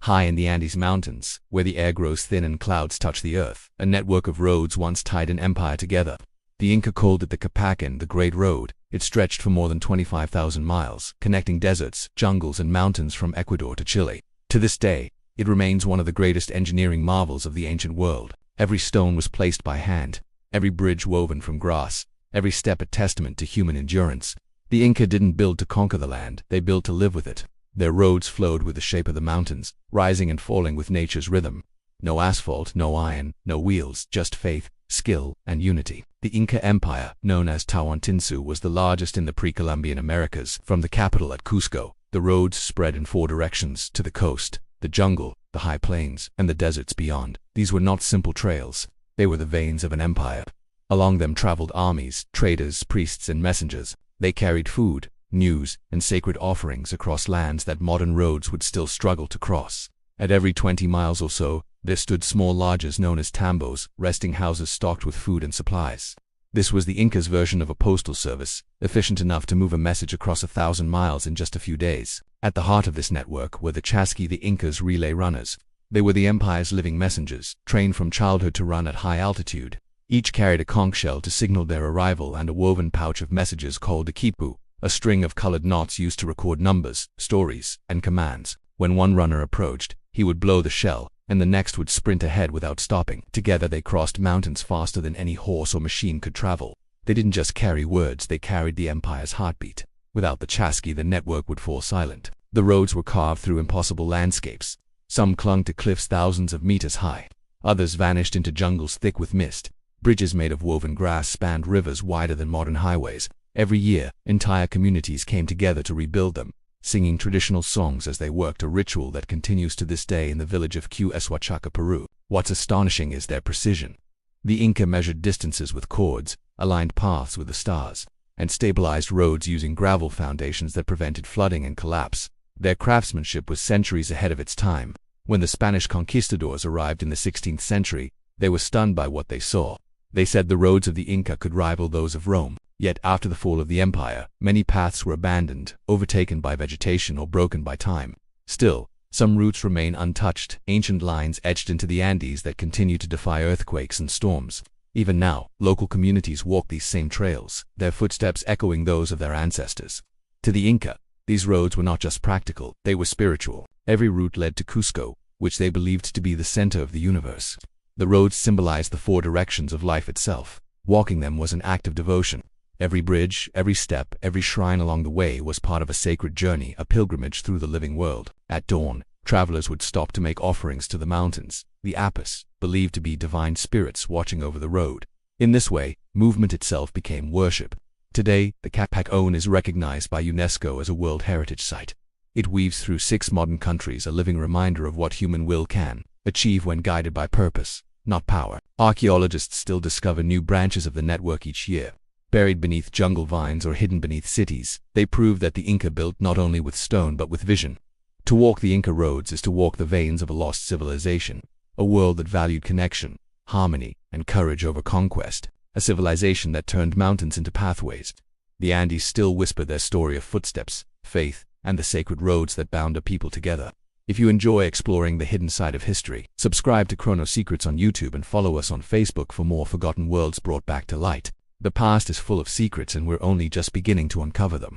High in the Andes Mountains, where the air grows thin and clouds touch the earth, a network of roads once tied an empire together. The Inca called it the Capacan, the Great Road. It stretched for more than 25,000 miles, connecting deserts, jungles, and mountains from Ecuador to Chile. To this day, it remains one of the greatest engineering marvels of the ancient world. Every stone was placed by hand, every bridge woven from grass, every step a testament to human endurance. The Inca didn't build to conquer the land, they built to live with it. Their roads flowed with the shape of the mountains, rising and falling with nature's rhythm. No asphalt, no iron, no wheels, just faith, skill, and unity. The Inca Empire, known as Tawantinsuyo, was the largest in the pre-Columbian Americas. From the capital at Cusco, the roads spread in 4 directions: to the coast, the jungle, the high plains, and the deserts beyond. These were not simple trails, they were the veins of an empire. Along them traveled armies, traders, priests, and messengers. They carried food, news, and sacred offerings across lands that modern roads would still struggle to cross. At every 20 miles or so, there stood small lodges known as tambos, resting houses stocked with food and supplies. This was the Incas' version of a postal service, efficient enough to move a message across 1,000 miles in just a few days. At the heart of this network were the Chasqui, the Incas' relay runners. They were the empire's living messengers, trained from childhood to run at high altitude. Each carried a conch shell to signal their arrival and a woven pouch of messages called a quipu, a string of colored knots used to record numbers, stories, and commands. When one runner approached, he would blow the shell, and the next would sprint ahead without stopping. Together they crossed mountains faster than any horse or machine could travel. They didn't just carry words, they carried the empire's heartbeat. Without the Chasqui, the network would fall silent. The roads were carved through impossible landscapes. Some clung to cliffs thousands of meters high. Others vanished into jungles thick with mist. Bridges made of woven grass spanned rivers wider than modern highways. Every year, entire communities came together to rebuild them, singing traditional songs as they worked, a ritual that continues to this day in the village of Huachaca, Peru. What's astonishing is their precision. The Inca measured distances with cords, aligned paths with the stars, and stabilized roads using gravel foundations that prevented flooding and collapse. Their craftsmanship was centuries ahead of its time. When the Spanish conquistadors arrived in the 16th century, they were stunned by what they saw. They said the roads of the Inca could rival those of Rome. Yet after the fall of the empire, many paths were abandoned, overtaken by vegetation or broken by time. Still, some routes remain untouched, ancient lines etched into the Andes that continue to defy earthquakes and storms. Even now, local communities walk these same trails, their footsteps echoing those of their ancestors. To the Inca, these roads were not just practical, they were spiritual. Every route led to Cusco, which they believed to be the center of the universe. The roads symbolized the 4 directions of life itself. Walking them was an act of devotion. Every bridge, every step, every shrine along the way was part of a sacred journey, a pilgrimage through the living world. At dawn, travelers would stop to make offerings to the mountains, the apis, believed to be divine spirits watching over the road. In this way, movement itself became worship. Today, the Capacan is recognized by UNESCO as a World Heritage Site. It weaves through 6 modern countries, a living reminder of what human will can achieve when guided by purpose, not power. Archaeologists still discover new branches of the network each year. Buried beneath jungle vines or hidden beneath cities, they prove that the Inca built not only with stone but with vision. To walk the Inca roads is to walk the veins of a lost civilization, a world that valued connection, harmony, and courage over conquest, a civilization that turned mountains into pathways. The Andes still whisper their story of footsteps, faith, and the sacred roads that bound a people together. If you enjoy exploring the hidden side of history, subscribe to ChronoSecrets on YouTube and follow us on Facebook for more forgotten worlds brought back to light. The past is full of secrets and we're only just beginning to uncover them.